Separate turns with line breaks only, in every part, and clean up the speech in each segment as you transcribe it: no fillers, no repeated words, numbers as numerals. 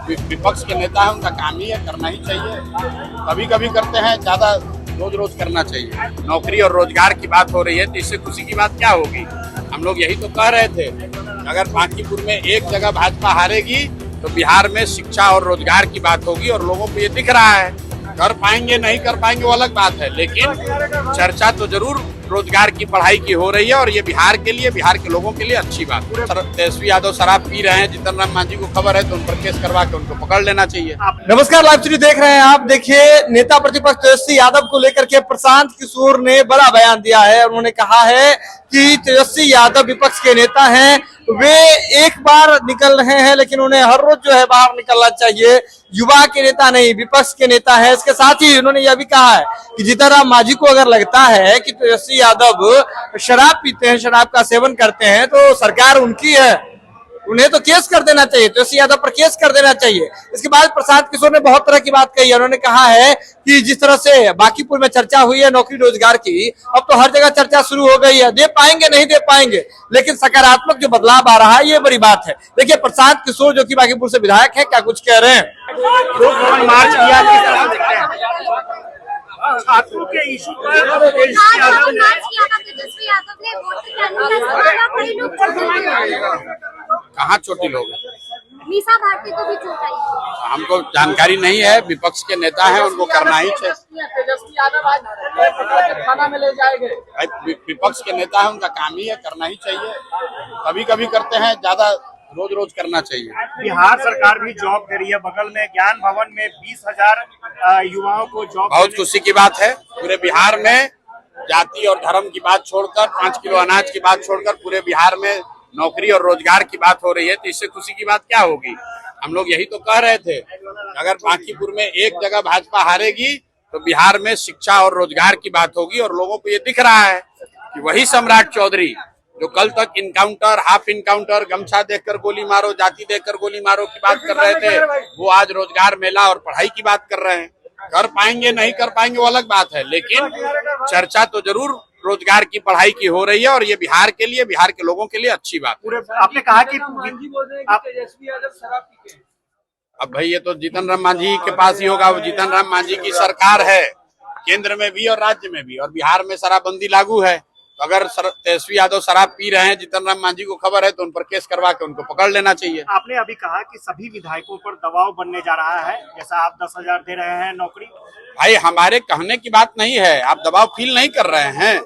विपक्ष के नेता है, उनका काम ही है, करना ही चाहिए। कभी कभी करते हैं, ज्यादा रोज रोज करना चाहिए। नौकरी और रोजगार की बात हो रही है तो इससे खुशी की बात क्या होगी। हम लोग यही तो कह रहे थे, अगर बांकीपुर में एक जगह भाजपा हारेगी तो बिहार में शिक्षा और रोजगार की बात होगी, और लोगों को ये दिख रहा है। कर पाएंगे नहीं कर पाएंगे वो अलग बात है, लेकिन चर्चा तो जरूर रोजगार की, पढ़ाई की हो रही है, और ये बिहार के लिए, बिहार के लोगों के लिए अच्छी बात है। तेजस्वी यादव शराब पी रहे हैं, जीतन राम मांझी को खबर है तो उन पर केस करवा के उनको पकड़ लेना चाहिए।
नमस्कार, लाइव स्टूडियो देख रहे हैं आप। देखिए, नेता प्रतिपक्ष तेजस्वी यादव को लेकर के प्रशांत किशोर ने बड़ा बयान दिया है। उन्होंने कहा है कि तेजस्वी यादव विपक्ष के नेता हैं, वे एक बार निकल रहे हैं लेकिन उन्हें हर रोज जो है बाहर निकलना चाहिए। युवा के नेता नहीं, विपक्ष के नेता है। इसके साथ ही उन्होंने यह भी कहा है कि जीतन राम मांझी को अगर लगता है कि तेजस्वी यादव शराब पीते हैं, शराब का सेवन करते हैं, तो सरकार उनकी है, उन्हें तो केस कर देना चाहिए, तेजस्वी यादव पर केस कर देना चाहिए। इसके बाद प्रशांत किशोर ने बहुत तरह की बात कही है। उन्होंने कहा है कि जिस तरह से बांकीपुर में चर्चा हुई है नौकरी रोजगार की, अब तो हर जगह चर्चा शुरू हो गई है। दे पाएंगे नहीं दे पाएंगे, लेकिन सकारात्मक जो बदलाव आ रहा है ये बड़ी बात है। देखिए, प्रशांत किशोर जो कि बांकीपुर से विधायक है, क्या कुछ कह रहे हैं।
मार्च किया, छात्रों के इशू पर तेजस्वी यादव ने
कहाँ चोटिल हो गए,
मीसा भारती को भी चोट आई।
हमको जानकारी नहीं है। विपक्ष के नेता हैं, उनको करना ही चाहिए।
तेजस्वी यादव आज थाना में ले जाएंगे।
विपक्ष के नेता है, उनका काम ही है, करना ही चाहिए। कभी कभी करते हैं, ज्यादा रोज रोज करना चाहिए।
बिहार सरकार भी जॉब दे रही है। बगल में ज्ञान भवन में 20,000 युवाओं को जॉब,
बहुत खुशी की बात है। पूरे बिहार में जाति और धर्म की बात छोड़कर, 5 किलो अनाज की बात छोड़कर, पूरे बिहार में नौकरी और रोजगार की बात हो रही है तो इससे खुशी की बात क्या होगी। हम लोग यही तो कह रहे थे, अगर बांकीपुर में एक जगह भाजपा हारेगी तो बिहार में शिक्षा और रोजगार की बात होगी, और लोगों को ये दिख रहा है कि वही सम्राट चौधरी जो कल तक इनकाउंटर, हाफ इनकाउंटर, गमछा देखकर गोली मारो, जाति देखकर गोली मारो की बात कर रहे थे, वो आज रोजगार मेला और पढ़ाई की बात कर रहे हैं। कर पाएंगे नहीं कर पाएंगे वो अलग बात है, लेकिन चर्चा तो जरूर रोजगार की, पढ़ाई की हो रही है, और ये बिहार के लिए, बिहार के लोगों के लिए अच्छी बात है।
आपने कहा कि
तेजस्वी यादव शराब पीते हैं।
अब भाई ये तो जीतन राम मांझी के पास ही होगा। वो जीतन राम मांझी की सरकार है, केंद्र में भी और राज्य में भी, और बिहार में शराबबंदी लागू है। तो अगर तेजस्वी यादव शराब पी रहे हैं, जीतन राम मांझी को खबर है तो उन पर केस करवा के उनको पकड़ लेना चाहिए।
आपने अभी कहा कि सभी विधायकों पर दबाव बनने जा रहा है, जैसा आप 10,000 दे रहे हैं नौकरी।
भाई, हमारे कहने की बात नहीं है, आप दबाव फील नहीं कर रहे हैं।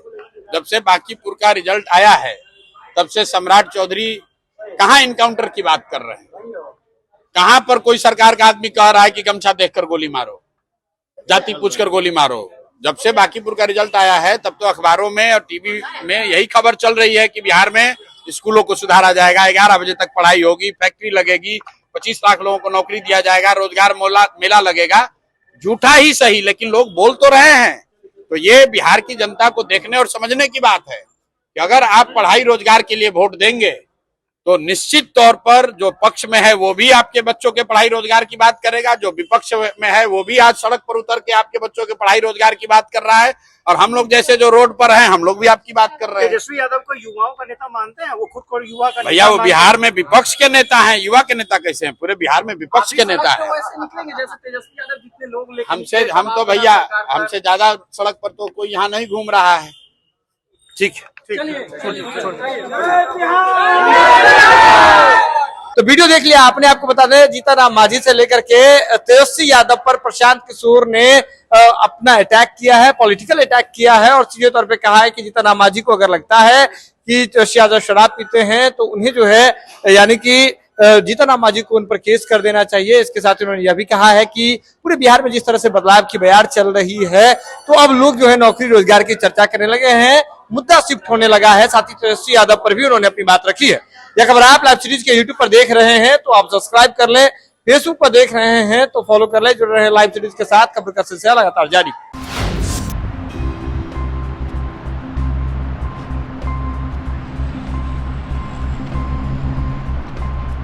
जब से बांकीपुर का रिजल्ट आया है तब से सम्राट चौधरी कहाँ इनकाउंटर की बात कर रहे हैं, कहाँ पर कोई सरकार का आदमी कह रहा है कि गमछा देखकर गोली मारो, जाति पूछकर गोली मारो। जब से बांकीपुर का रिजल्ट आया है तब तो अखबारों में और टीवी में यही खबर चल रही है कि बिहार में स्कूलों को सुधारा जाएगा, 11 बजे तक पढ़ाई होगी, फैक्ट्री लगेगी, 25 लाख लोगों को नौकरी दिया जाएगा, रोजगार मेला लगेगा। झूठा ही सही, लेकिन लोग बोल तो रहे हैं। तो ये बिहार की जनता को देखने और समझने की बात है कि अगर आप पढ़ाई रोजगार के लिए वोट देंगे तो निश्चित तौर पर जो पक्ष में है वो भी आपके बच्चों के पढ़ाई रोजगार की बात करेगा, जो विपक्ष में है वो भी आज सड़क पर उतर के आपके बच्चों के पढ़ाई रोजगार की बात कर रहा है, और हम लोग जैसे जो रोड पर हैं हम लोग भी आपकी बात कर रहे हैं।
तेजस्वी यादव को युवाओं का नेता मानते हैं? वो खुद को युवा का
भैया, वो बिहार में विपक्ष के नेता हैं, युवा के नेता कैसे हैं? पूरे बिहार में विपक्ष के नेता है। हम तो भैया, हमसे ज्यादा सड़क पर तो कोई यहाँ नहीं घूम रहा है। ठीक है,
तो वीडियो देख लिया आपने। आपको बता दें, जीतन राम मांझी से लेकर के तेजस्वी यादव पर प्रशांत किशोर ने अपना अटैक किया है, पॉलिटिकल अटैक किया है, और सीधे तौर पे कहा है कि जीतन राम मांझी को अगर लगता है कि तेजस्वी यादव शराब पीते हैं तो उन्हें जो है, यानी कि जीतन राम मांझी को उन पर केस कर देना चाहिए। इसके साथ उन्होंने यह भी कहा है कि पूरे बिहार में जिस तरह से बदलाव की बयार चल रही है तो अब लोग जो है नौकरी रोजगार की चर्चा करने लगे हैं, मुद्दा शिफ्ट होने लगा है। साथ ही तेजस्वी यादव पर भी उन्होंने अपनी बात रखी है। यह खबर आप लाइव सीरीज के यूट्यूब पर देख रहे हैं तो आप सब्सक्राइब कर लें, फेसबुक पर देख रहे हैं तो फॉलो कर लें। जुड़ रहे हैं लाइव सीरीज के साथ, खबर का सिलसिला लगातार जारी।